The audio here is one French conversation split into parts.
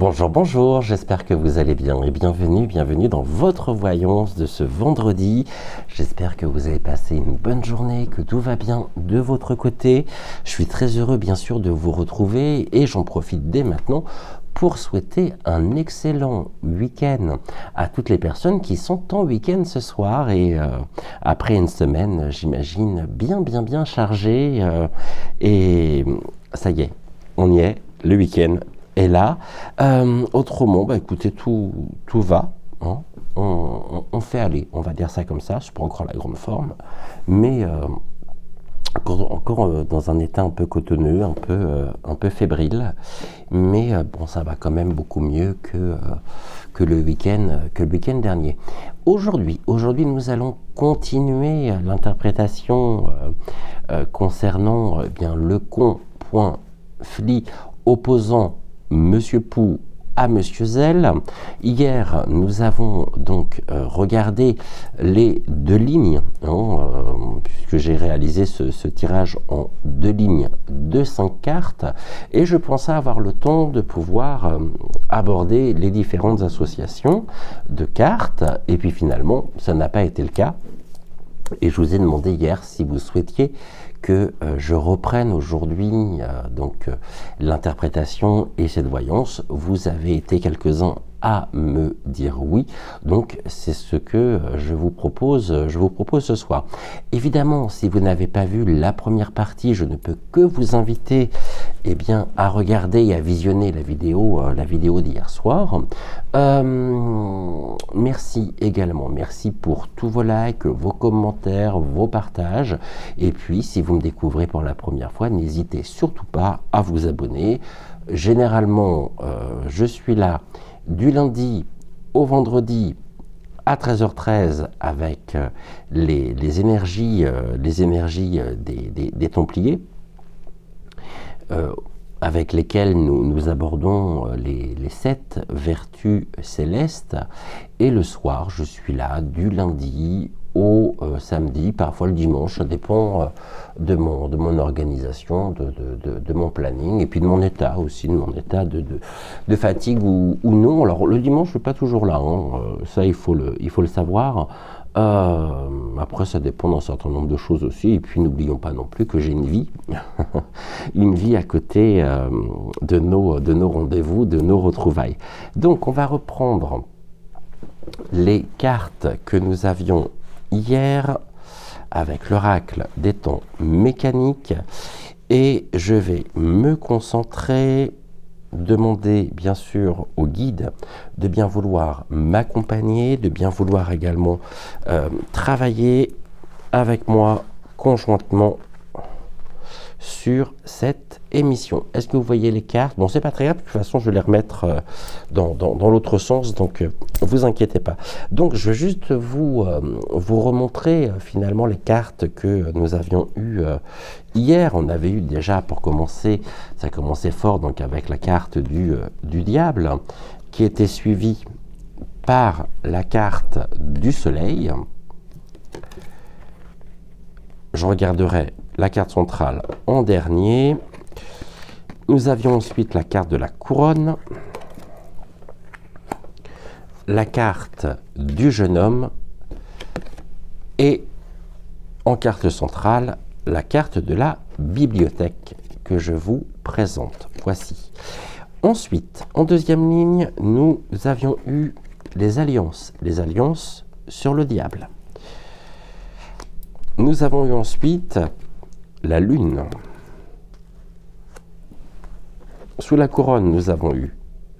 Bonjour, bonjour, j'espère que vous allez bien et bienvenue dans votre voyance de ce vendredi. J'espère que vous avez passé une bonne journée, que tout va bien de votre côté. Je suis très heureux bien sûr de vous retrouver et j'en profite dès maintenant pour souhaiter un excellent week-end à toutes les personnes qui sont en week-end ce soir et après une semaine, j'imagine, bien chargée et ça y est, on y est, le week-end est là. Autrement, écoutez, tout va. Hein. On fait aller, on va dire ça comme ça. C'est pas encore la grande forme, mais encore dans un état un peu cotonneux, un peu fébrile. Mais bon, ça va quand même beaucoup mieux que le week-end dernier. Aujourd'hui, nous allons continuer l'interprétation concernant bien le con.fli opposant Monsieur Pou à Monsieur Zell. Hier, nous avons donc regardé les deux lignes, puisque j'ai réalisé ce tirage en deux lignes de 5 cartes, et je pensais avoir le temps de pouvoir aborder les différentes associations de cartes, et puis finalement, ça n'a pas été le cas. Et je vous ai demandé hier si vous souhaitiez que je reprenne aujourd'hui l'interprétation et cette voyance. Vous avez été quelques-uns à me dire oui, donc c'est ce que je vous propose ce soir. Évidemment, si vous n'avez pas vu la première partie, je ne peux que vous inviter à regarder et à visionner la vidéo d'hier soir. Merci également, merci pour tous vos likes, vos commentaires, vos partages, et puis si vous me découvrez pour la première fois, n'hésitez surtout pas à vous abonner. Généralement, je suis là du lundi au vendredi à 13h13 avec les énergies des Templiers, avec lesquels nous abordons les 7 vertus célestes, et le soir je suis là du lundi au samedi, parfois le dimanche, ça dépend de mon organisation, de mon planning, et puis de mon état aussi, de mon état de fatigue ou non. Alors le dimanche, je ne suis pas toujours là, ça il faut le savoir. Après ça dépend d'un certain nombre de choses aussi, et puis n'oublions pas non plus que j'ai une vie, une vie à côté de nos rendez-vous, de nos retrouvailles. Donc on va reprendre les cartes que nous avions hier avec l'oracle des temps mécaniques, et je vais me concentrer, demander bien sûr au guide de bien vouloir m'accompagner, de bien vouloir également travailler avec moi conjointement sur cette émission. Est-ce que vous voyez les cartes? Bon, c'est pas très grave, de toute façon je vais les remettre dans l'autre sens, donc vous inquiétez pas. Donc je vais juste vous remontrer finalement les cartes que nous avions eues hier. On avait eu déjà, pour commencer, ça commençait fort donc avec la carte du diable, qui était suivie par la carte du soleil. Je regarderai la carte centrale en dernier. Nous avions ensuite la carte de la couronne, la carte du jeune homme, et en carte centrale, la carte de la bibliothèque que je vous présente. Voici. Ensuite, en deuxième ligne, nous avions eu les alliances sur le diable. Nous avons eu ensuite la lune. Sous la couronne, nous avons eu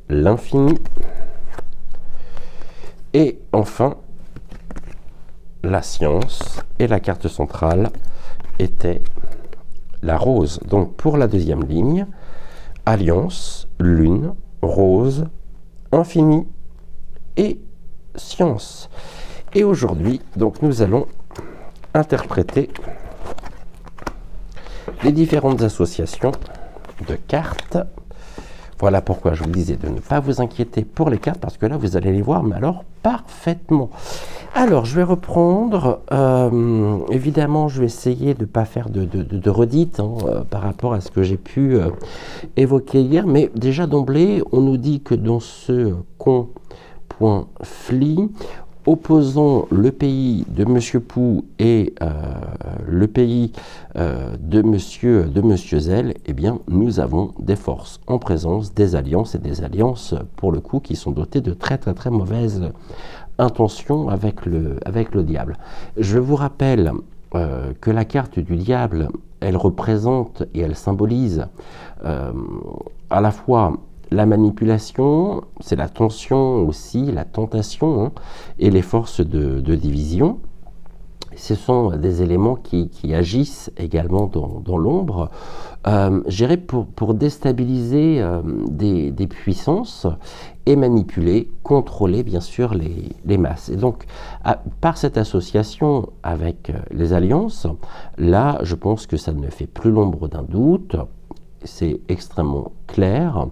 l'infini. Et enfin, la science. Et la carte centrale était la rose. Donc pour la deuxième ligne, alliance, lune, rose, infini et science. Et aujourd'hui, donc nous allons interpréter les différentes associations de cartes. Voilà pourquoi je vous disais de ne pas vous inquiéter pour les cartes, parce que là vous allez les voir, mais alors parfaitement. Alors, je vais reprendre. Évidemment, je vais essayer de ne pas faire de redites par rapport à ce que j'ai pu évoquer hier. Mais déjà d'emblée, on nous dit que dans ce con.fli, opposant le pays de Monsieur Pou et le pays de Monsieur Zell, eh bien, nous avons des forces en présence, des alliances, et des alliances, pour le coup, qui sont dotées de très très très mauvaises intentions avec le diable. Je vous rappelle que la carte du diable, elle représente et elle symbolise à la fois la manipulation, c'est la tension aussi, la tentation, et les forces de division. Ce sont des éléments qui agissent également dans l'ombre, gérés pour déstabiliser des puissances et manipuler, contrôler bien sûr les masses. Et donc, par cette association avec les alliances, là, je pense que ça ne fait plus l'ombre d'un doute. C'est extrêmement clair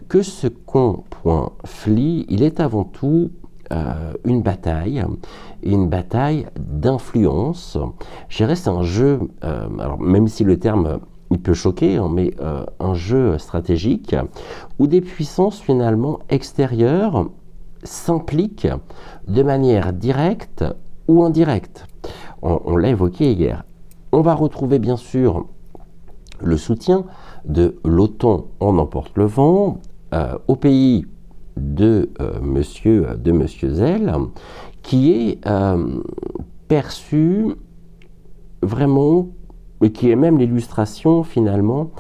que ce con.fli, il est avant tout une bataille d'influence. Je dirais c'est un jeu, alors même si le terme il peut choquer, mais un jeu stratégique où des puissances finalement extérieures s'impliquent de manière directe ou indirecte. On l'a évoqué hier. On va retrouver bien sûr le soutien de l'OTAN en emporte le vent au pays de Monsieur Zell, qui est perçu vraiment, et qui est même l'illustration finalement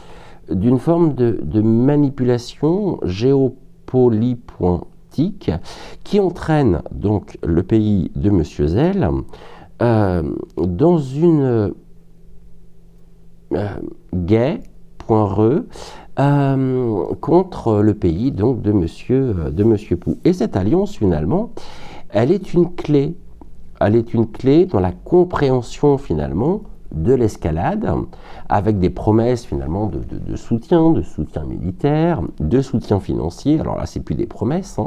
d'une forme de manipulation géopolitique qui entraîne donc le pays de Monsieur Zell dans une guerre contre le pays donc de Monsieur Pou. Et cette alliance finalement, elle est une clé dans la compréhension finalement de l'escalade, avec des promesses finalement de soutien militaire, de soutien financier. Alors là, c'est plus des promesses,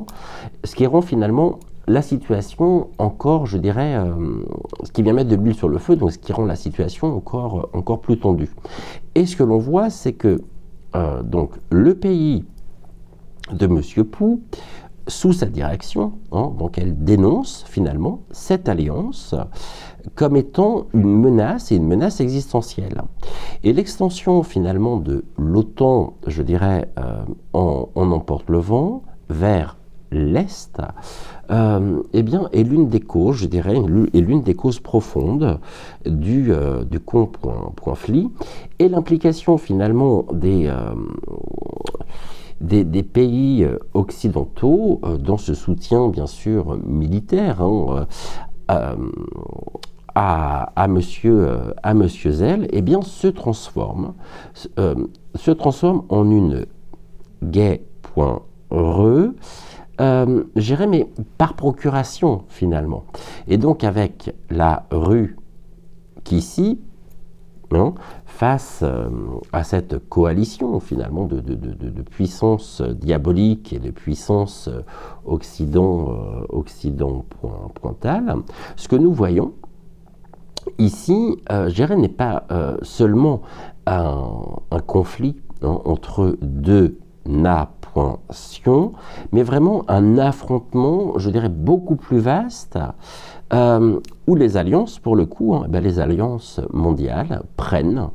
ce qui rend finalement la situation encore, je dirais, ce qui vient mettre de l'huile sur le feu, donc ce qui rend la situation encore plus tendue. Et ce que l'on voit, c'est que donc le pays de Monsieur Pou, sous sa direction, donc elle dénonce finalement cette alliance comme étant une menace, et une menace existentielle. Et l'extension finalement de l'OTAN, je dirais, on emporte le vent vers l'Est, eh bien, est l'une des causes, je dirais, est l'une des causes profondes du con.fli, et l'implication finalement des pays occidentaux dans ce soutien, bien sûr, militaire à Monsieur Zell, eh bien, se transforme en une gay.re, j'irais, mais par procuration finalement. Et donc avec la rue qu'ici, face à cette coalition finalement de puissances diaboliques et de puissances occidentales, ce que nous voyons ici, je dirais, n'est pas seulement un conflit entre deux nations, mais vraiment un affrontement, je dirais, beaucoup plus vaste, où les alliances, pour le coup, les alliances mondiales prennent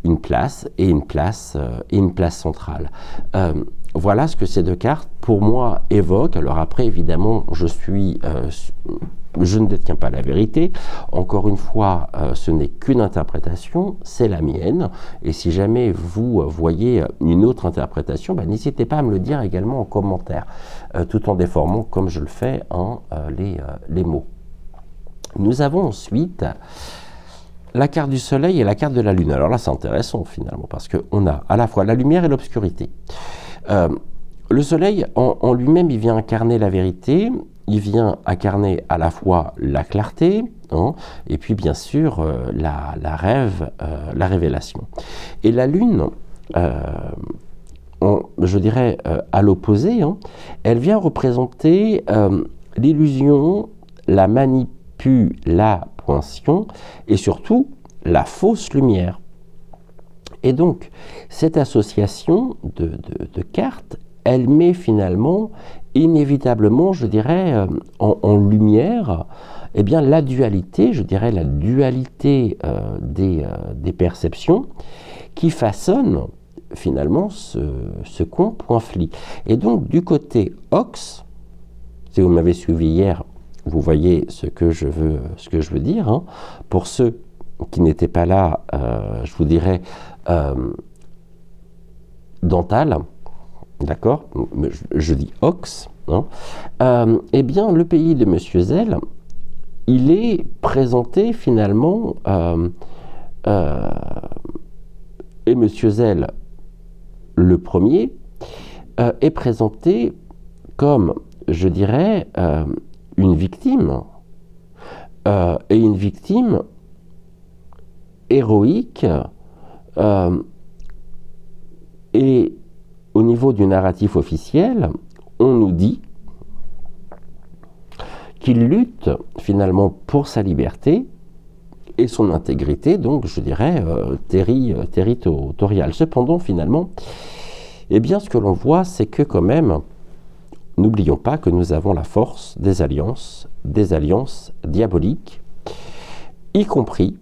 une place, et une place centrale. Voilà ce que ces deux cartes, pour moi, évoquent. Alors après, évidemment, je ne détiens pas la vérité. Encore une fois, ce n'est qu'une interprétation, c'est la mienne. Et si jamais vous voyez une autre interprétation, n'hésitez pas à me le dire également en commentaire, tout en déformant, comme je le fais, les mots. Nous avons ensuite la carte du soleil et la carte de la lune. Alors là, c'est intéressant finalement, parce qu'on a à la fois la lumière et l'obscurité. Le soleil, en lui-même, il vient incarner la vérité, il vient incarner à la fois la clarté, et puis bien sûr la révélation. Et la lune, je dirais à l'opposé, elle vient représenter l'illusion, la manipulation pue la pointion et surtout la fausse lumière. Et donc, cette association de cartes, elle met finalement, inévitablement, je dirais, en lumière, eh bien, la dualité, je dirais, la dualité des perceptions qui façonnent finalement ce conflit. Et donc, du côté Ox, si vous m'avez suivi hier, vous voyez ce que je veux dire. Hein. Pour ceux qui n'étaient pas là, je vous dirais dental, d'accord, je dis Ox, hein. Eh bien, le pays de Monsieur Zell, il est présenté finalement, et Monsieur Zell, le premier, est présenté comme, je dirais, une victime, et une victime héroïque, et au niveau du narratif officiel, on nous dit qu'il lutte finalement pour sa liberté et son intégrité, donc je dirais territoriale. Cependant, finalement, eh bien, ce que l'on voit, c'est que quand même, n'oublions pas que nous avons la force des alliances diaboliques, y compris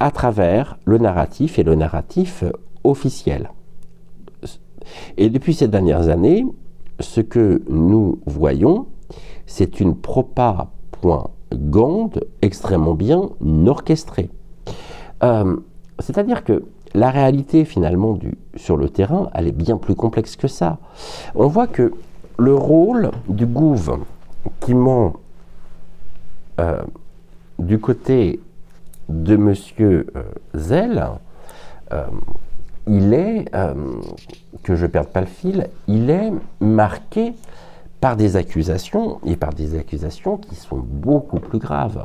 à travers le narratif et le narratif officiel. Et depuis ces dernières années, ce que nous voyons, c'est une propagande extrêmement bien orchestrée. C'est-à-dire que la réalité finalement sur le terrain, elle est bien plus complexe que ça. On voit que le rôle du gouv qui ment du côté de Monsieur Zell, il est, que je ne perde pas le fil, il est marqué par des accusations, et par des accusations qui sont beaucoup plus graves.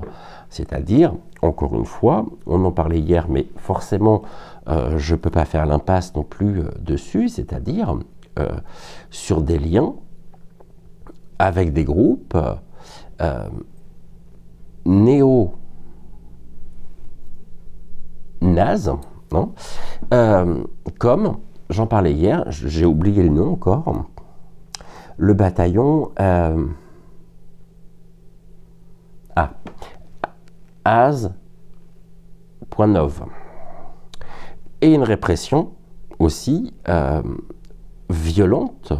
C'est-à-dire, encore une fois, on en parlait hier, mais forcément, je ne peux pas faire l'impasse non plus dessus, c'est-à-dire sur des liens avec des groupes néo-nazes, comme, j'en parlais hier, j'ai oublié le nom encore, le bataillon Az.9, et une répression aussi violente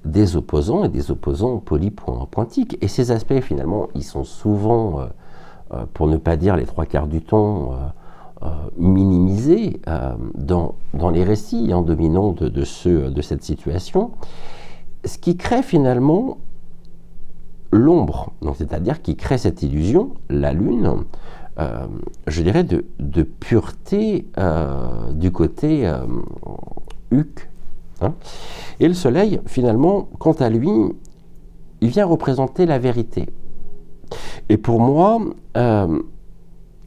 des opposants et des opposants polypointiques. Et ces aspects, finalement, ils sont souvent, pour ne pas dire les trois quarts du temps, minimisés dans les récits dominants de cette situation, ce qui crée finalement l'ombre, c'est-à-dire qui crée cette illusion, la lune, je dirais de pureté du côté Huc. Hein. Et le soleil, finalement, quant à lui, il vient représenter la vérité. Et pour moi,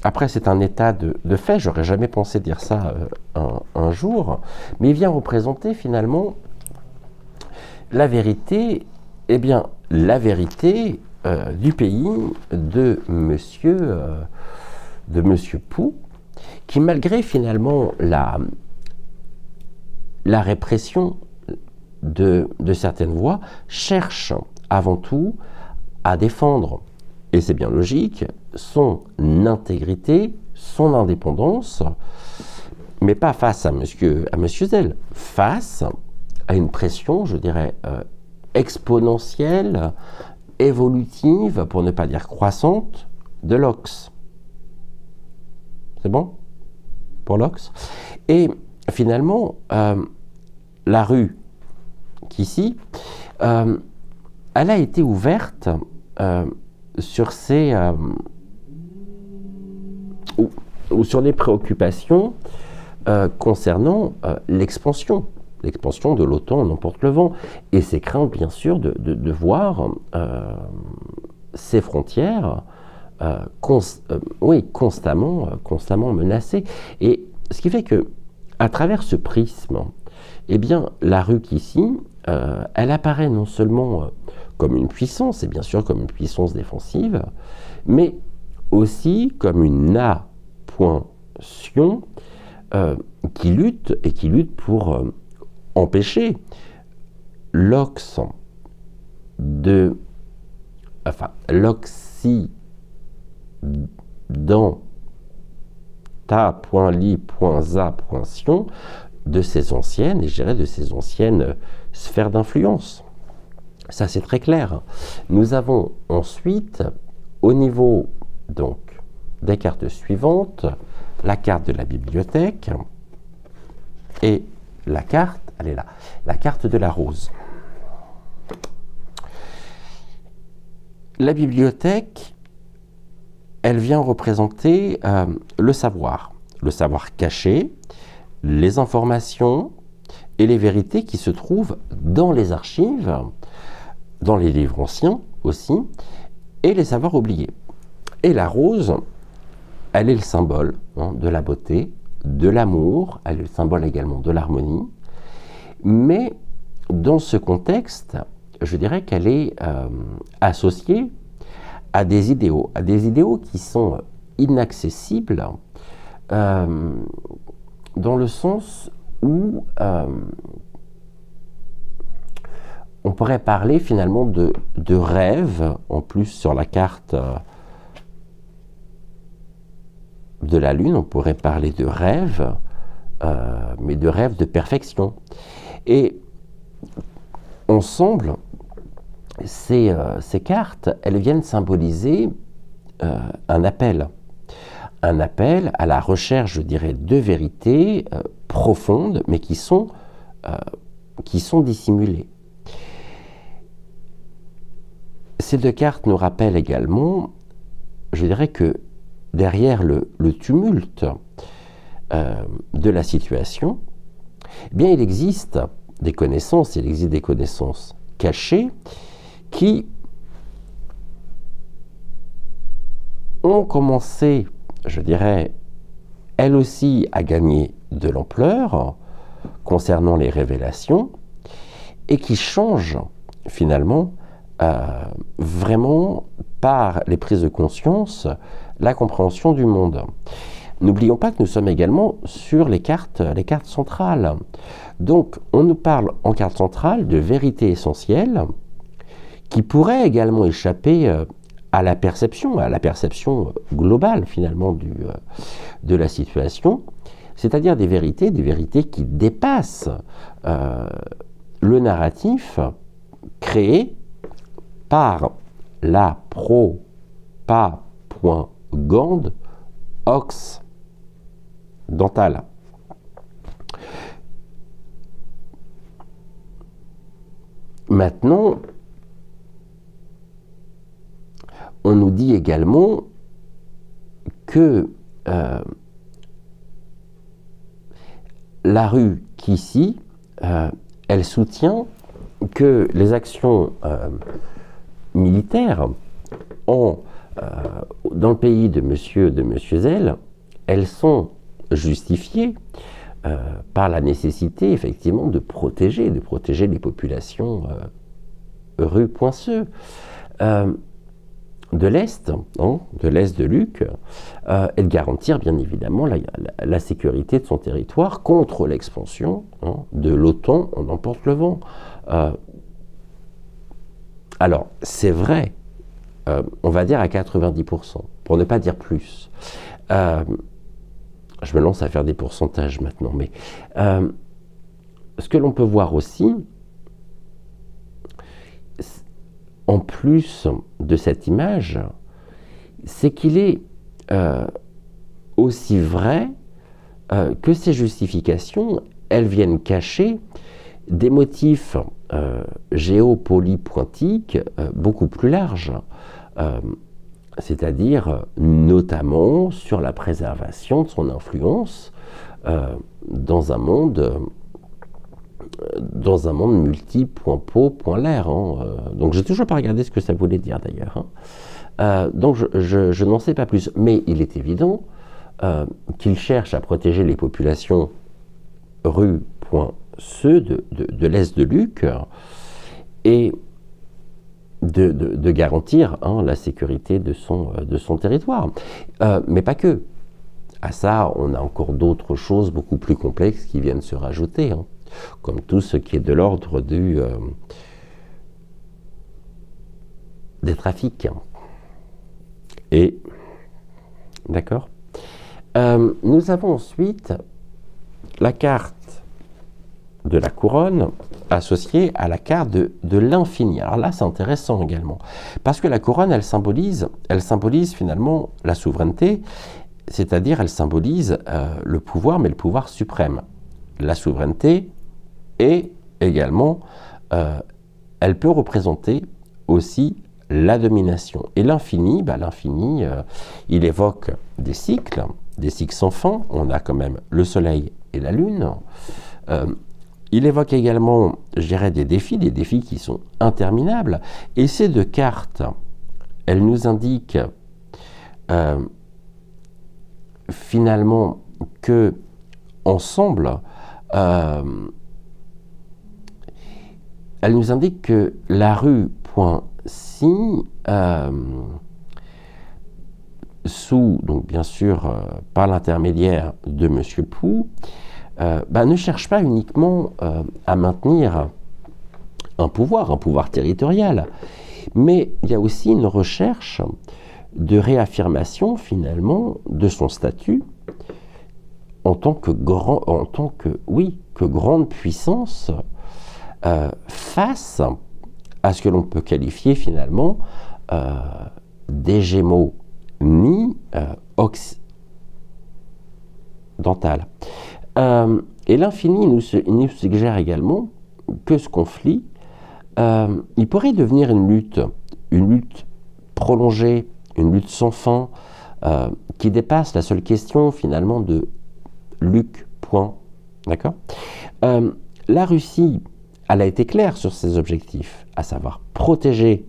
après c'est un état de fait, j'aurais jamais pensé dire ça un jour, mais il vient représenter finalement la vérité, eh bien, la vérité du pays de Monsieur Pou, qui malgré finalement la répression de certaines voix, cherche avant tout à défendre, et c'est bien logique, son intégrité, son indépendance, mais pas face à Monsieur Zell, face à une pression, je dirais, exponentielle, évolutive, pour ne pas dire croissante, de l'Ox. C'est bon pour l'Ox? Et finalement, la rue qu'ici, elle a été ouverte sur sur les préoccupations concernant l'expansion de l'OTAN n'emporte le vent, et ses craintes bien sûr de voir ses frontières constamment menacées. Et ce qui fait que à travers ce prisme, eh bien, la rue qu'ici, elle apparaît non seulement comme une puissance, et bien sûr comme une puissance défensive, mais aussi comme une napointion qui lutte pour empêcher l'occident, ta.li.za.tion de ces anciennes, et je dirais de ces anciennes sphères d'influence. Ça, c'est très clair. Nous avons ensuite, au niveau donc des cartes suivantes, la carte de la bibliothèque et la carte, elle est là, la carte de la rose. La bibliothèque, elle vient représenter le savoir caché, les informations et les vérités qui se trouvent dans les archives, dans les livres anciens aussi, et les savoirs oubliés. Et la rose, elle est le symbole de la beauté, de l'amour, elle est le symbole également de l'harmonie, mais dans ce contexte, je dirais qu'elle est associée à des idéaux qui sont inaccessibles, dans le sens où on pourrait parler finalement de rêve, en plus sur la carte de la Lune, on pourrait parler de rêve, mais de rêve de perfection. Et ensemble, ces cartes, elles viennent symboliser un appel à la recherche, je dirais, de vérités profondes, mais qui sont dissimulées. Ces deux cartes nous rappellent également, je dirais que derrière le tumulte de la situation, eh bien, il existe des connaissances cachées qui ont commencé, je dirais, elles aussi à gagner de l'ampleur concernant les révélations et qui changent finalement vraiment par les prises de conscience la compréhension du monde. N'oublions pas que nous sommes également sur les cartes centrales. Donc, on nous parle en carte centrale de vérités essentielles qui pourraient également échapper à la perception globale finalement de la situation, c'est-à-dire des vérités qui dépassent le narratif créé par la propagande occidentale. Maintenant, on nous dit également que la rue qu'ici, elle soutient que les actions militaires dans le pays de Monsieur Zell, elles sont justifiées par la nécessité effectivement de protéger les populations rue Poinceux. De l'Est de Luc, et de garantir bien évidemment la sécurité de son territoire contre l'expansion de l'OTAN en emporte le vent. Alors, c'est vrai, on va dire à 90%, pour ne pas dire plus. Je me lance à faire des pourcentages maintenant, mais ce que l'on peut voir aussi, en plus de cette image, c'est qu'il est aussi vrai que ces justifications, elles viennent cacher des motifs géopolitiques beaucoup plus larges, c'est-à-dire notamment sur la préservation de son influence dans un monde multi-point pot, point l'air. Donc, je n'ai toujours pas regardé ce que ça voulait dire d'ailleurs. Donc, je n'en sais pas plus. Mais il est évident qu'il cherche à protéger les populations rue Poinceux de l'Est de Luc. Et de garantir la sécurité de son territoire. Mais pas que. À ça, on a encore d'autres choses beaucoup plus complexes qui viennent se rajouter, comme tout ce qui est de l'ordre des trafics. Et, d'accord. Nous avons ensuite la carte de la couronne associée à la carte de l'infini. Alors là, c'est intéressant également, parce que la couronne, elle symbolise finalement la souveraineté, c'est-à-dire elle symbolise le pouvoir, mais le pouvoir suprême. La souveraineté et également, elle peut représenter aussi la domination. Et l'infini, il évoque des cycles sans fin. On a quand même le soleil et la lune. Il évoque également, je dirais, des défis qui sont interminables. Et ces deux cartes, elles nous indiquent finalement que ensemble, elles nous indiquent que la rue Poincy, donc bien sûr par l'intermédiaire de M. Pou, ne cherche pas uniquement à maintenir un pouvoir territorial, mais il y a aussi une recherche de réaffirmation finalement de son statut en tant que grande puissance face à ce que l'on peut qualifier finalement d'hégémonie occidentale. Et l'infini nous suggère également que ce conflit, il pourrait devenir une lutte prolongée, une lutte sans fin, qui dépasse la seule question finalement de Luc. D'accord ? La Russie, elle a été claire sur ses objectifs, à savoir protéger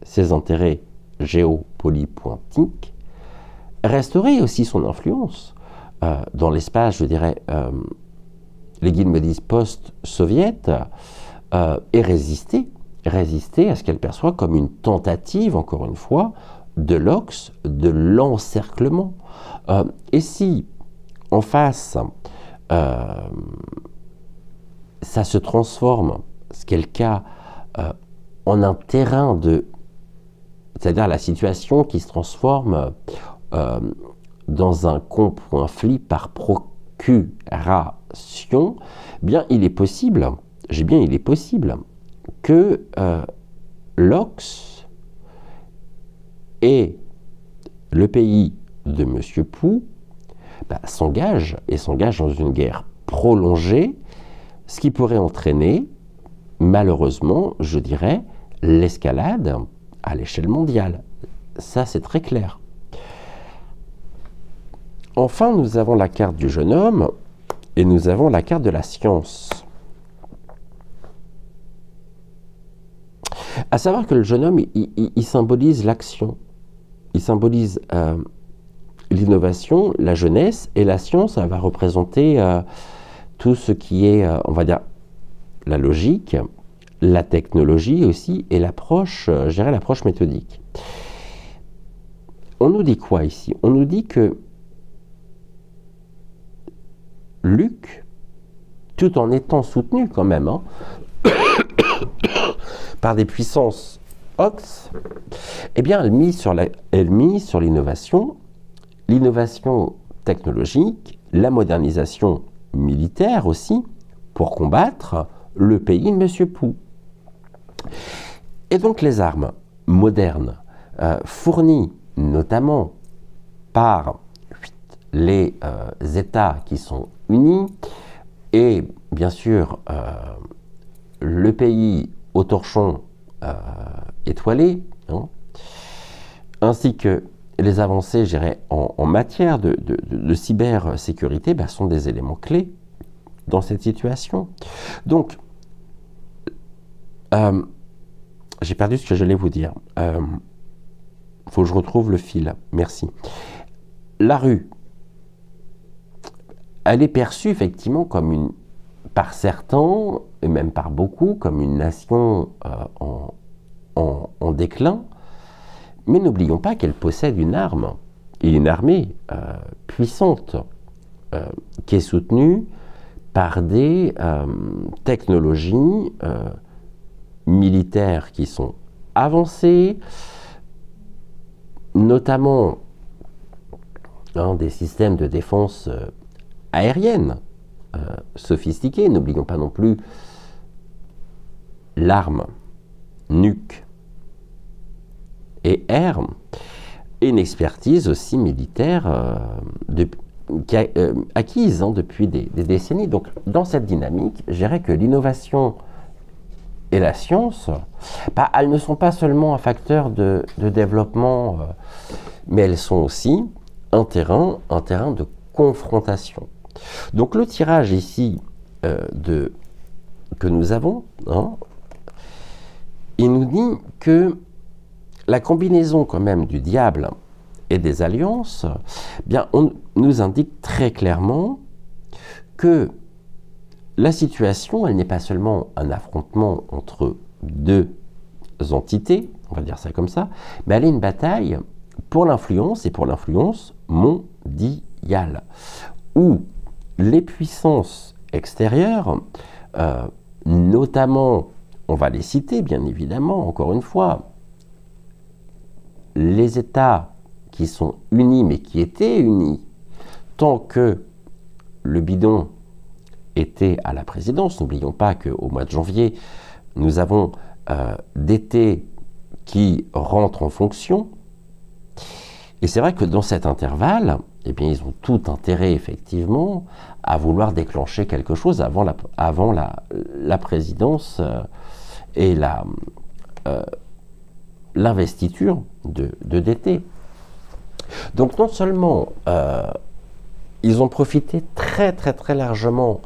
ses intérêts géopolitiques, restaurer aussi son influence dans l'espace, je dirais, les guides me disent post-soviète, et résister à ce qu'elle perçoit comme une tentative, encore une fois, de l'encerclement. Et si, en face, ça se transforme, ce qui est le cas, en un terrain c'est-à-dire la situation qui se transforme dans un conflit par procuration, bien il est possible que l'Ox et le pays de M. Pou s'engagent dans une guerre prolongée, ce qui pourrait entraîner, malheureusement, je dirais, l'escalade à l'échelle mondiale. Ça, c'est très clair. Enfin, nous avons la carte du jeune homme et nous avons la carte de la science. À savoir que le jeune homme, il symbolise l'action. Il symbolise l'innovation, la jeunesse, et la science, elle va représenter tout ce qui est, on va dire, la logique, la technologie aussi, et l'approche, je dirais l'approche méthodique. On nous dit quoi ici? On nous dit que Luc, tout en étant soutenu quand même, par des puissances Ox, eh bien, elle mise sur l'innovation, l'innovation technologique, la modernisation militaire aussi, pour combattre le pays de M. Pou. Et donc les armes modernes, fournies notamment par les États qui sont unis, et bien sûr le pays au torchon étoilé, ainsi que les avancées, je dirais, en matière de cybersécurité, sont des éléments clés dans cette situation. Donc, j'ai perdu ce que j'allais vous dire. Faut que je retrouve le fil. Merci. La rue, elle est perçue effectivement comme par certains, et même par beaucoup, comme une nation en en déclin, mais n'oublions pas qu'elle possède une arme, et une armée puissante, qui est soutenue par des technologies militaires qui sont avancées, notamment des systèmes de défense aérienne sophistiqués. N'oublions pas non plus l'arme nuque et air, et une expertise aussi militaire acquise depuis des décennies. Donc dans cette dynamique, je dirais que l'innovation et la science, elles ne sont pas seulement un facteur de développement, mais elles sont aussi un terrain de confrontation. Donc le tirage ici que nous avons, il nous dit que la combinaison quand même du diable et des alliances, on nous indique très clairement que la situation, elle n'est pas seulement un affrontement entre deux entités, on va dire ça comme ça, mais elle est une bataille pour l'influence, et pour l'influence mondiale, où les puissances extérieures, notamment, on va les citer bien évidemment, encore une fois, les États qui sont unis, mais qui étaient unis, tant que le bidon était à la présidence. N'oublions pas qu'au mois de janvier, nous avons d'été qui rentrent en fonction. Et c'est vrai que dans cet intervalle, ils ont tout intérêt, effectivement, à vouloir déclencher quelque chose avant la présidence et l'investiture de d'été. Donc non seulement ils ont profité très très très largement,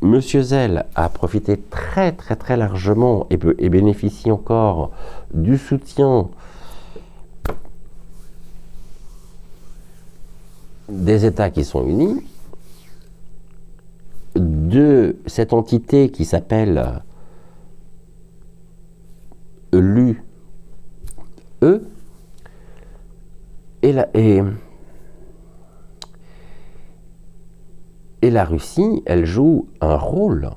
Monsieur Zell a profité très très très largement et bénéficie encore du soutien des États qui sont unis, de cette entité qui s'appelle l'UE, et la Russie, elle joue un rôle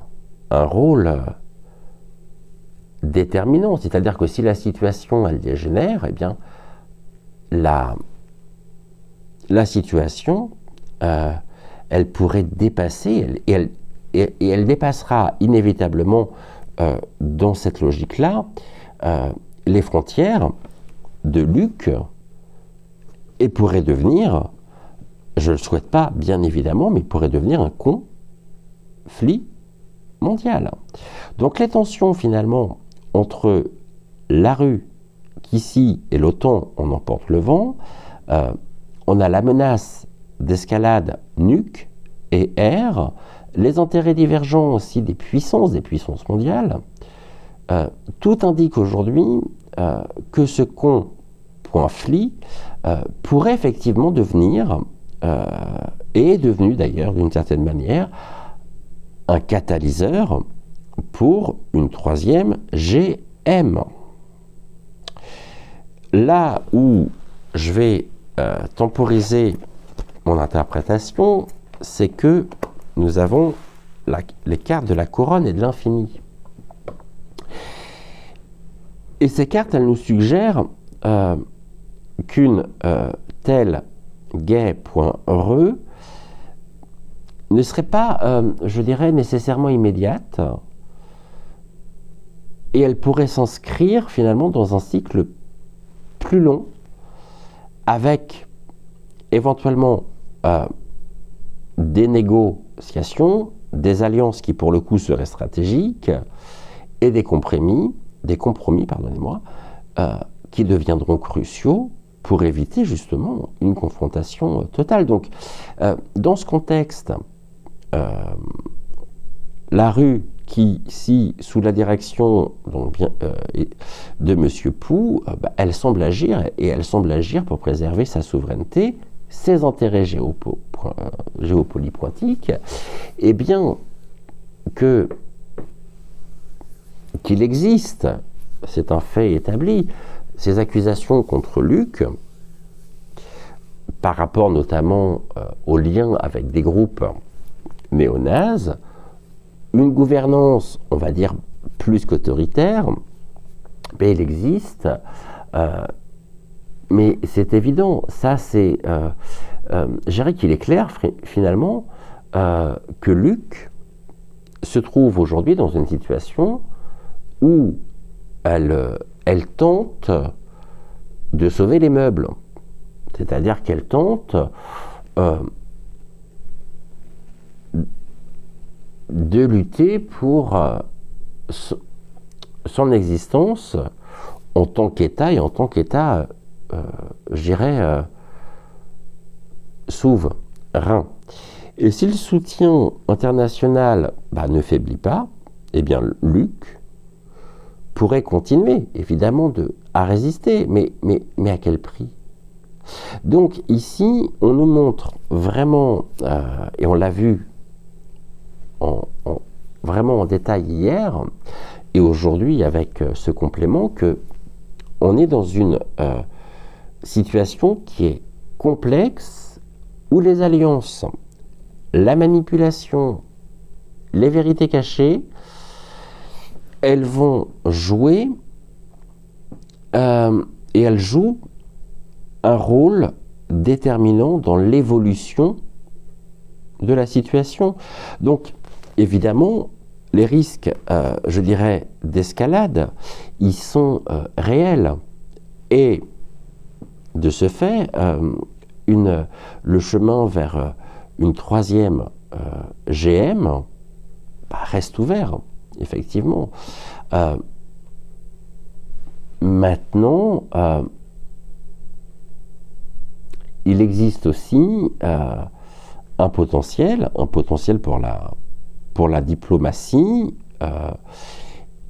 déterminant. C'est-à-dire que si la situation, elle dégénère, la situation, elle pourrait dépasser, et elle dépassera inévitablement, dans cette logique-là, les frontières de l'UQ, et pourrait devenir, je ne le souhaite pas bien évidemment, mais pourrait devenir un conflit mondial. Donc les tensions finalement entre la Russie et l'OTAN, on emporte le vent. On a la menace d'escalade nuque et air, les intérêts divergents aussi des puissances mondiales. Tout indique aujourd'hui que ce conflit pourrait effectivement devenir, et est devenu d'ailleurs d'une certaine manière, un catalyseur pour une troisième GM. Là où je vais temporiser mon interprétation, c'est que nous avons les cartes de la couronne et de l'infini. Et ces cartes, elles nous suggèrent qu'une telle Gai.re ne serait pas, je dirais, nécessairement immédiate, et elle pourrait s'inscrire finalement dans un cycle plus long, avec éventuellement des négociations, des alliances qui pour le coup seraient stratégiques, et des compromis, pardonnez-moi, qui deviendront cruciaux pour éviter justement une confrontation totale. Donc, dans ce contexte, la rue qui, si sous la direction de M. Pou, elle semble agir, et elle semble agir pour préserver sa souveraineté, ses intérêts géopolitiques, et bien qu'il existe c'est un fait établi. Ces accusations contre Luc, par rapport notamment aux liens avec des groupes néo-nazis, une gouvernance, on va dire, plus qu'autoritaire, mais elle existe, mais c'est évident, ça c'est... je dirais qu'il est clair, finalement, que Luc se trouve aujourd'hui dans une situation où elle tente de sauver les meubles. C'est-à-dire qu'elle tente de lutter pour son existence en tant qu'État, et en tant qu'État, je dirais, souverain. Et si le soutien international ne faiblit pas, eh bien Luc pourrait continuer, évidemment, à résister, mais à quel prix? Donc ici, on nous montre vraiment, et on l'a vu vraiment en détail hier, et aujourd'hui avec ce complément, que on est dans une situation qui est complexe, où les alliances, la manipulation, les vérités cachées, elles vont jouer, et elles jouent un rôle déterminant dans l'évolution de la situation. Donc, évidemment, les risques, je dirais, d'escalade, ils sont réels. Et de ce fait, le chemin vers une troisième GM reste ouvert, effectivement. Maintenant, il existe aussi un potentiel pour la diplomatie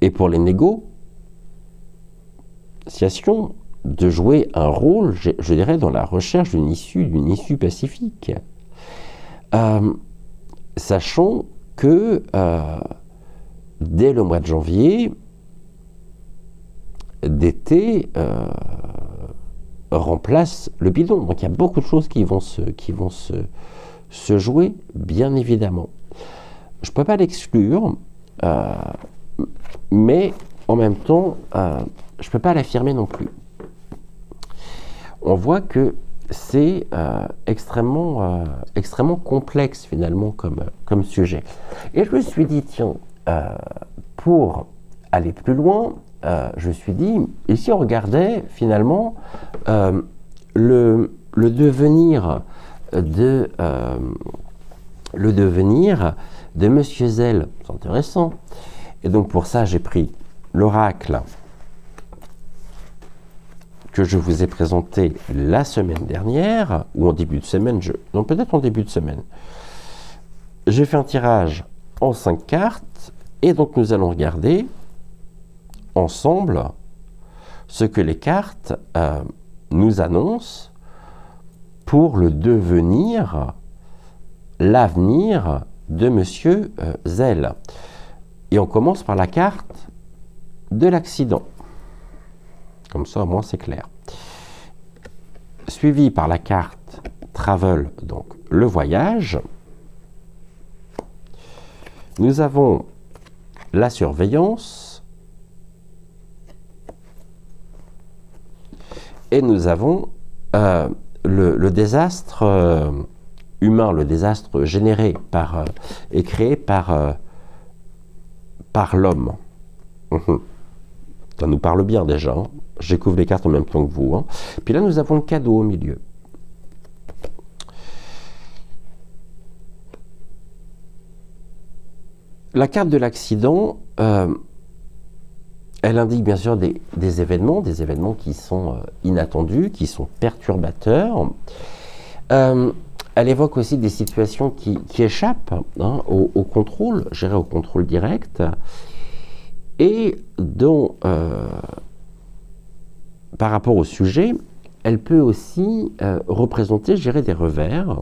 et pour les négociations de jouer un rôle, je dirais, dans la recherche d'une issue pacifique. Sachant que dès le mois de janvier, d'été remplace le bidon. Donc il y a beaucoup de choses qui vont se jouer, bien évidemment. Je ne peux pas l'exclure, mais en même temps, je ne peux pas l'affirmer non plus. On voit que c'est extrêmement complexe finalement comme sujet. Et je me suis dit, tiens, pour aller plus loin, je me suis dit, et si on regardait finalement le devenir de Monsieur Zell, c'est intéressant. Et donc pour ça, j'ai pris l'oracle que je vous ai présenté la semaine dernière, ou en début de semaine, non, peut-être en début de semaine. J'ai fait un tirage en 5 cartes, et donc nous allons regarder ensemble ce que les cartes nous annoncent pour le devenir, l'avenir de Monsieur Zell. Et on commence par la carte de l'accident. Comme ça, au moins, c'est clair. Suivi par la carte Travel, donc le voyage. Nous avons la surveillance. Et nous avons le désastre humain, le désastre généré et créé par l'homme. Ça nous parle bien déjà. Hein. Je découvre les cartes en même temps que vous. Hein. Puis là, nous avons le cadeau au milieu. La carte de l'accident, elle indique bien sûr des événements qui sont inattendus, qui sont perturbateurs. Elle évoque aussi des situations qui échappent au contrôle, je dirais au contrôle direct, et dont, par rapport au sujet, elle peut aussi représenter, je dirais, des revers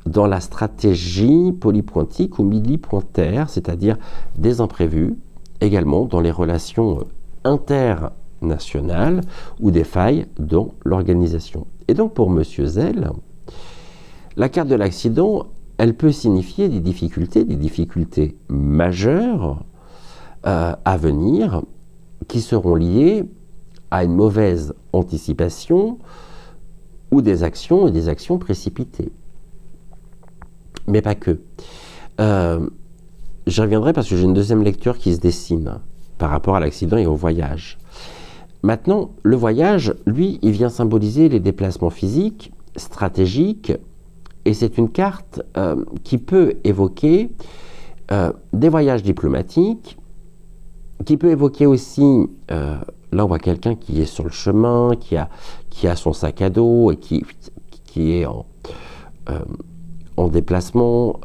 dans la stratégie polypointique ou millipointaire, c'est-à-dire des imprévus, également dans les relations internationales ou des failles dans l'organisation. Et donc pour M. Zell, la carte de l'accident, elle peut signifier des difficultés majeures à venir, qui seront liées à une mauvaise anticipation ou des actions précipitées. Mais pas que. J'y reviendrai parce que j'ai une deuxième lecture qui se dessine par rapport à l'accident et au voyage. Maintenant, le voyage, lui, il vient symboliser les déplacements physiques, stratégiques, et c'est une carte qui peut évoquer des voyages diplomatiques, qui peut évoquer aussi, là on voit quelqu'un qui est sur le chemin, qui a son sac à dos et qui est en déplacement,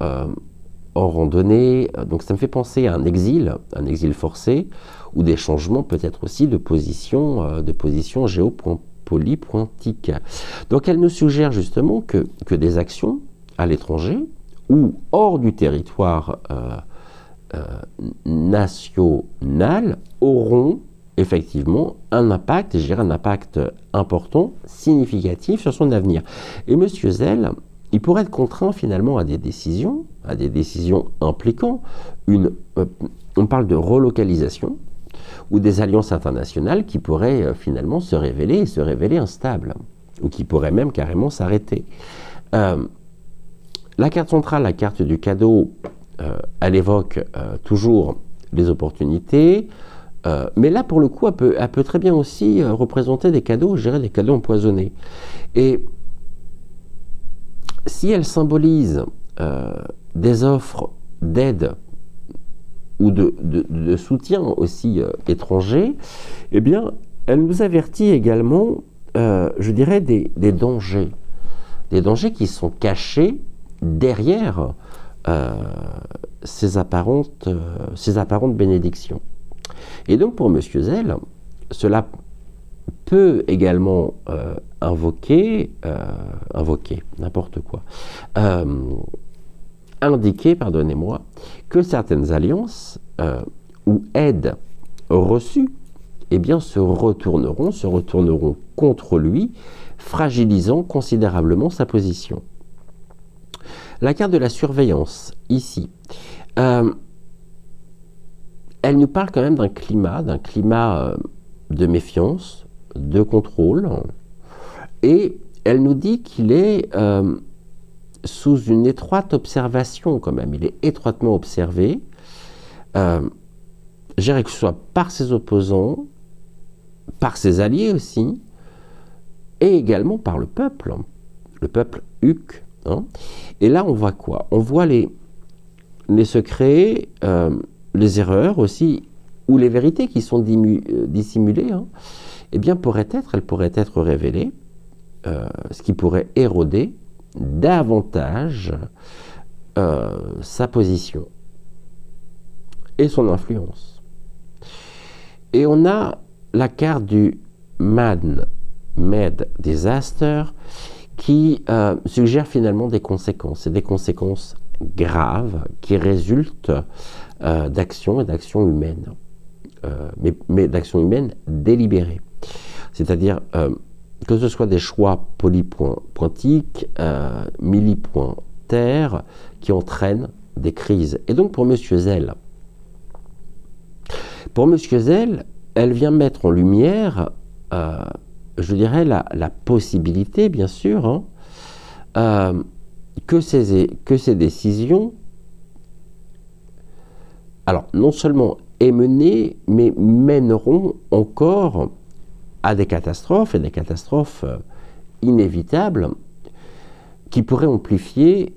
en randonnée. Donc ça me fait penser à un exil forcé, ou des changements peut-être aussi de position géopolitique. Donc elle nous suggère justement que des actions à l'étranger ou hors du territoire national auront effectivement un impact, je dirais un impact important, significatif sur son avenir. Et M. Zell, il pourrait être contraint finalement à des décisions impliquant on parle de relocalisation ou des alliances internationales qui pourraient finalement se révéler instables, ou qui pourraient même carrément s'arrêter. La carte centrale, la carte du cadeau, elle évoque toujours les opportunités, mais là pour le coup elle peut très bien aussi représenter des cadeaux, je dirais des cadeaux empoisonnés. Et si elle symbolise des offres d'aide ou de soutien aussi étranger, eh bien, elle nous avertit également, je dirais, des dangers qui sont cachés derrière ces apparentes bénédictions. Et donc pour M. Zell, cela peut également invoquer n'importe quoi, indiquer, pardonnez-moi, que certaines alliances ou aides reçues, eh bien, se retourneront contre lui, fragilisant considérablement sa position. La carte de la surveillance, ici, elle nous parle quand même d'un climat de méfiance, de contrôle, et elle nous dit qu'il est sous une étroite observation quand même, il est étroitement observé, je dirais que ce soit par ses opposants, par ses alliés aussi, et également par le peuple Huk. Hein. Et là on voit quoi? On voit les secrets, les erreurs aussi, ou les vérités qui sont dissimulées, hein. Eh bien elles pourraient être révélées, ce qui pourrait éroder davantage sa position et son influence. Et on a la carte du Mad Disaster qui suggère finalement des conséquences, et des conséquences graves qui résultent d'actions humaines, mais d'actions humaines délibérées. C'est-à-dire que ce soit des choix polypointiques, millipointaires, qui entraînent des crises. Et donc pour M. Zell, elle vient mettre en lumière, je dirais, la possibilité, bien sûr, hein, que ces décisions, alors non seulement menées, mais mèneront encore à des catastrophes, et des catastrophes inévitables, qui pourraient amplifier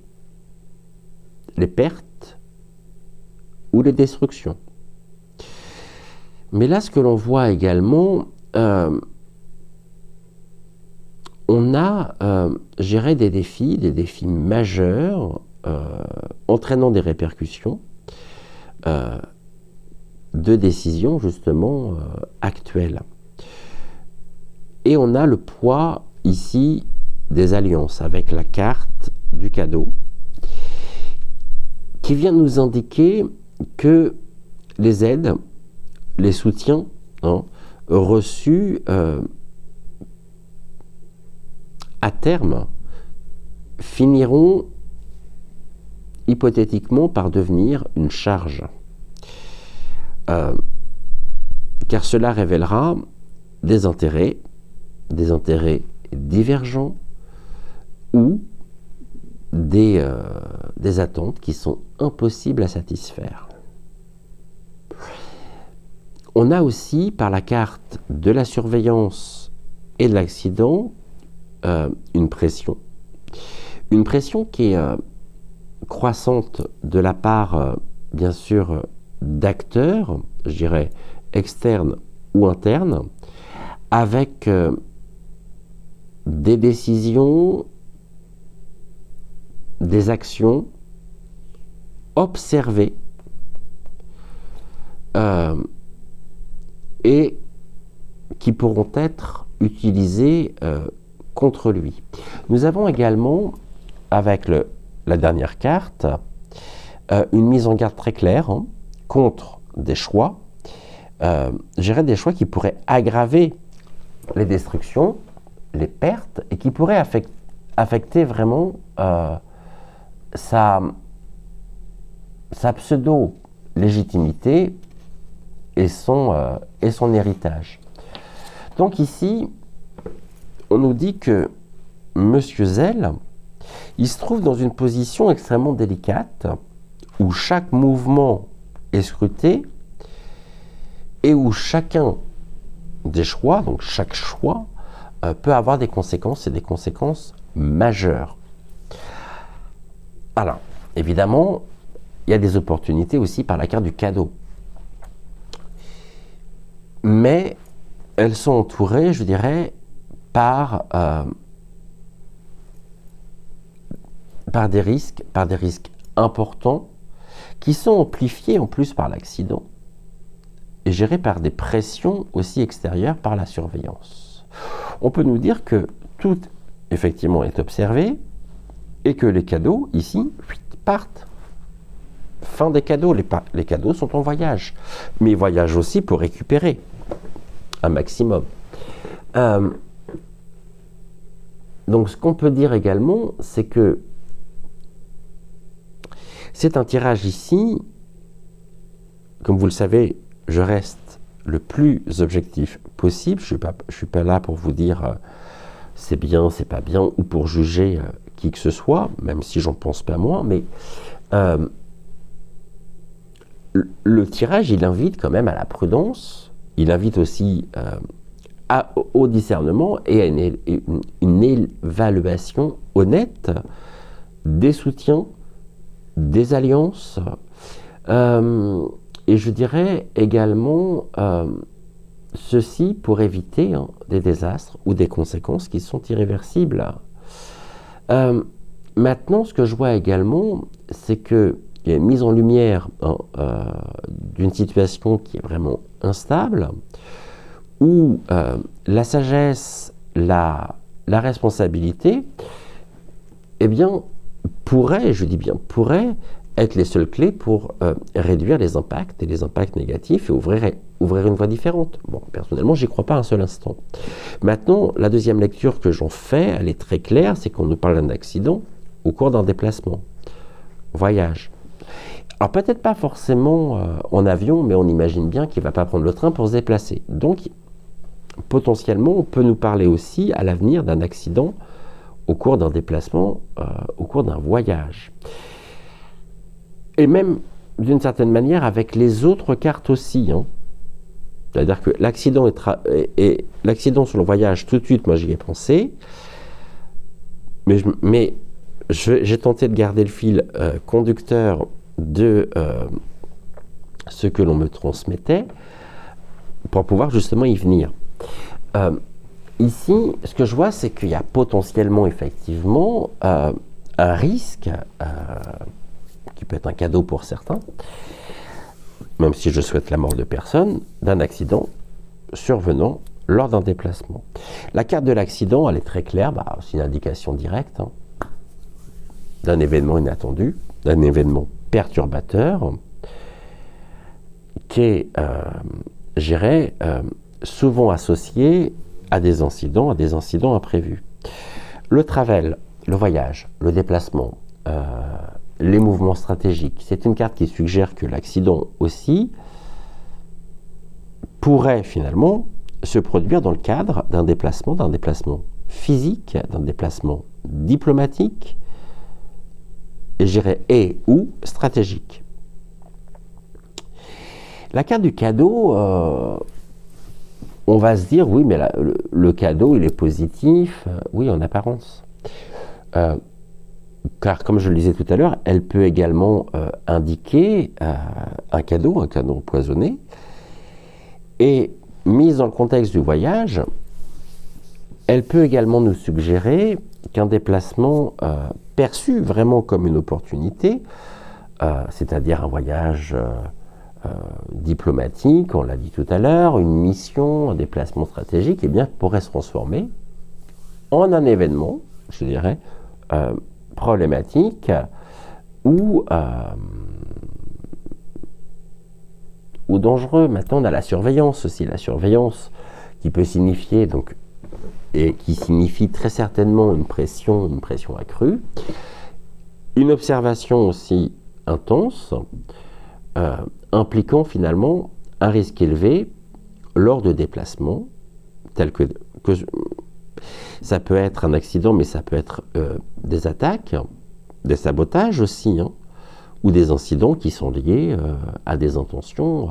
les pertes ou les destructions. Mais là, ce que l'on voit également, on a, je dirais, des défis majeurs, entraînant des répercussions de décisions, justement, actuelles. Et on a le poids, ici, des alliances, avec la carte du cadeau, qui vient nous indiquer que les aides, les soutiens, hein, reçus à terme finiront hypothétiquement par devenir une charge. Car cela révélera des intérêts divergents ou des attentes qui sont impossibles à satisfaire. On a aussi, par la carte de la surveillance et de l'accident, une pression qui est croissante de la part, bien sûr, d'acteurs, je dirais, externes ou internes, avec des décisions, des actions observées et qui pourront être utilisées contre lui. Nous avons également, avec la dernière carte, une mise en garde très claire contre des choix, des choix qui pourraient aggraver les destructions, les pertes, et qui pourraient affecter vraiment sa pseudo-légitimité et son héritage. Donc ici, on nous dit que M. Zell, il se trouve dans une position extrêmement délicate, où chaque mouvement est scruté, et où chacun des choix, donc chaque choix, peut avoir des conséquences, et des conséquences majeures. Alors, évidemment, il y a des opportunités aussi par la carte du cadeau. Mais elles sont entourées, je dirais, par des risques importants qui sont amplifiés en plus par l'accident et gérés par des pressions aussi extérieures par la surveillance. On peut nous dire que tout, effectivement, est observé et que les cadeaux, ici, partent. Fin des cadeaux, les cadeaux sont en voyage. Mais ils voyagent aussi pour récupérer un maximum. Donc ce qu'on peut dire également, c'est que c'est un tirage ici, comme vous le savez, je reste le plus objectif possible. Je suis pas là pour vous dire c'est bien, c'est pas bien, ou pour juger qui que ce soit, même si j'en pense pas moins, mais le tirage, il invite quand même à la prudence, il invite aussi au discernement et à une évaluation honnête des soutiens, des alliances, et je dirais également ceci pour éviter des désastres ou des conséquences qui sont irréversibles. Maintenant, ce que je vois également, c'est qu'il y a une mise en lumière d'une situation qui est vraiment instable, où la sagesse, la responsabilité, eh bien, pourrait, je dis bien pourrait, être les seules clés pour réduire les impacts et les impacts négatifs et ouvrir une voie différente. Bon, personnellement, j'y crois pas un seul instant. Maintenant, la deuxième lecture que j'en fais, elle est très claire, c'est qu'on nous parle d'un accident au cours d'un déplacement, voyage. Alors peut-être pas forcément en avion, mais on imagine bien qu'il ne va pas prendre le train pour se déplacer. Donc, potentiellement, on peut nous parler aussi à l'avenir d'un accident au cours d'un déplacement, au cours d'un voyage. Et même, d'une certaine manière, avec les autres cartes aussi. C'est-à-dire que l'accident l'accident sur le voyage, tout de suite, moi j'y ai pensé. Mais j'ai tenté de garder le fil conducteur de ce que l'on me transmettait pour pouvoir justement y venir. Ici, ce que je vois, c'est qu'il y a potentiellement, effectivement, un risque qui peut être un cadeau pour certains, même si je souhaite la mort de personne, d'un accident survenant lors d'un déplacement. La carte de l'accident, elle est très claire, c'est une indication directe d'un événement inattendu, d'un événement perturbateur qui est géré souvent associés à des incidents imprévus. Le travel, le voyage, le déplacement, les mouvements stratégiques, c'est une carte qui suggère que l'accident aussi pourrait finalement se produire dans le cadre d'un déplacement physique, d'un déplacement diplomatique, et je dirais ou stratégique. La carte du cadeau, on va se dire, oui, mais le cadeau, il est positif, oui, en apparence. Car, comme je le disais tout à l'heure, elle peut également indiquer un cadeau empoisonné. Et mise dans le contexte du voyage, elle peut également nous suggérer qu'un déplacement perçu vraiment comme une opportunité, c'est-à-dire un voyage diplomatique, on l'a dit tout à l'heure, une mission, un déplacement stratégique, eh bien, pourrait se transformer en un événement, je dirais, problématique ou dangereux. Maintenant, on a la surveillance aussi, la surveillance qui peut signifier donc et qui signifie très certainement une pression accrue, une observation aussi intense, impliquant finalement un risque élevé lors de déplacements, tels que ça peut être un accident, mais ça peut être des attaques, des sabotages aussi, hein, ou des incidents qui sont liés à des intentions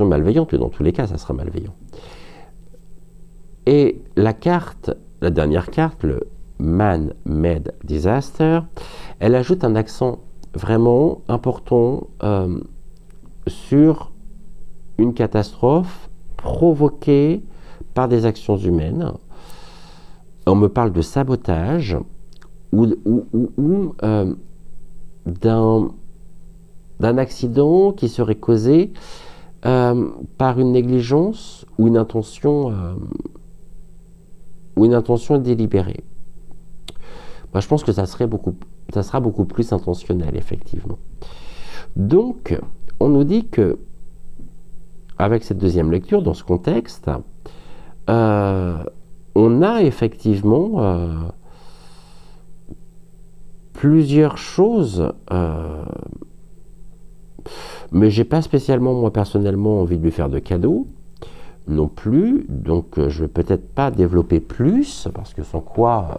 malveillantes, et dans tous les cas, ça sera malveillant. Et la dernière carte, le Man-Made Disaster, elle ajoute un accent vraiment important sur une catastrophe provoquée par des actions humaines. On me parle de sabotage ou d'un accident qui serait causé par une négligence ou une intention délibérée. Moi, je pense que ça sera beaucoup plus intentionnel, effectivement. Donc, on nous dit que, avec cette deuxième lecture, dans ce contexte, on a effectivement plusieurs choses, mais j'ai pas spécialement, moi, personnellement, envie de lui faire de cadeaux, non plus, donc je vais peut-être pas développer plus, parce que sans quoi,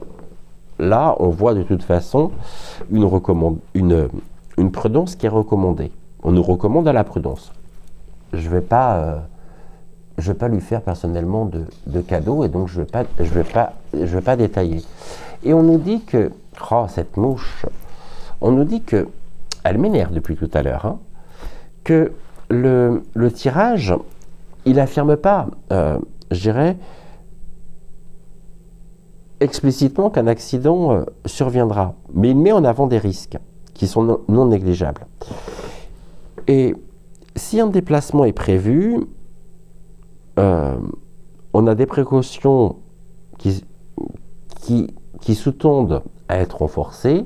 là, on voit de toute façon une prudence qui est recommandée. On nous recommande à la prudence. Je vais pas lui faire personnellement de cadeaux, et donc je vais pas détailler. Et on nous dit que, cette mouche, on nous dit que, elle m'énerve depuis tout à l'heure, hein, que le tirage, il n'affirme pas, je dirais, explicitement qu'un accident surviendra, mais il met en avant des risques qui sont non négligeables. Et si un déplacement est prévu, on a des précautions qui sous-tendent à être renforcées,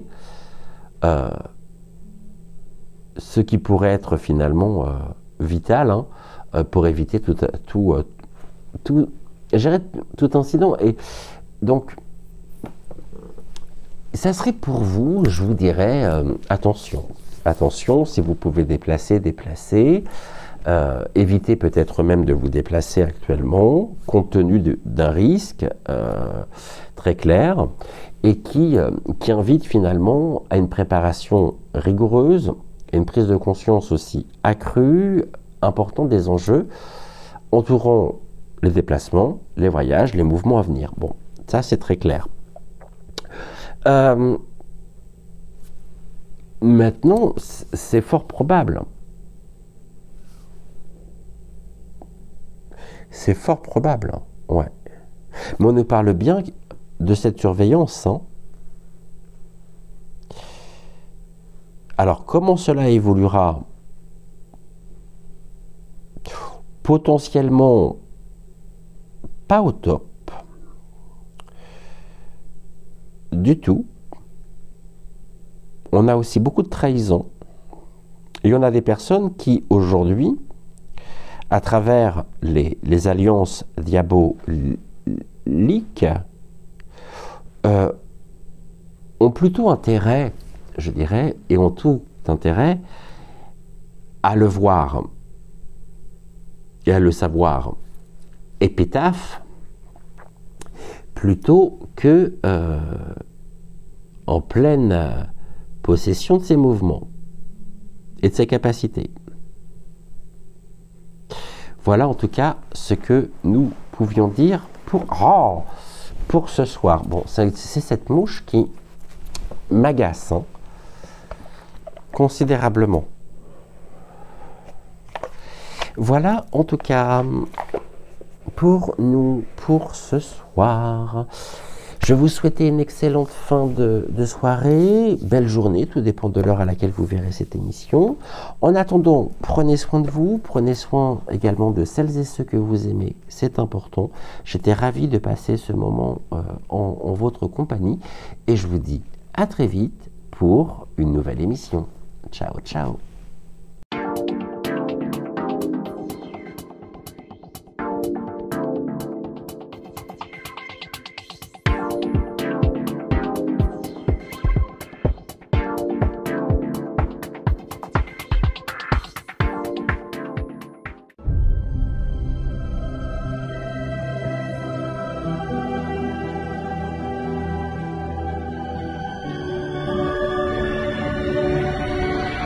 ce qui pourrait être finalement vital, hein, pour éviter tout incident. Et donc, ça serait pour vous, je vous dirais, attention, si vous pouvez déplacer, évitez peut-être même de vous déplacer actuellement, compte tenu d'un risque très clair, et qui invite finalement à une préparation rigoureuse, et une prise de conscience aussi accrue, importante des enjeux entourant les déplacements, les voyages, les mouvements à venir. Bon, ça c'est très clair. Maintenant, c'est fort probable. C'est fort probable, ouais. Mais on nous parle bien de cette surveillance, hein. Alors, comment cela évoluera? Potentiellement pas au top du tout. On a aussi beaucoup de trahison. Et on a des personnes qui, aujourd'hui, à travers les alliances diaboliques, ont plutôt intérêt, je dirais, et ont tout intérêt à le voir et à le savoir épitaphe plutôt que en pleine possession de ses mouvements et de ses capacités. Voilà en tout cas ce que nous pouvions dire pour ce soir. Bon, c'est cette mouche qui m'agace considérablement. Voilà en tout cas pour nous pour ce soir. Je vous souhaite une excellente fin de soirée, belle journée, tout dépend de l'heure à laquelle vous verrez cette émission. En attendant, prenez soin de vous, prenez soin également de celles et ceux que vous aimez, c'est important. J'étais ravi de passer ce moment en votre compagnie et je vous dis à très vite pour une nouvelle émission. Ciao, ciao.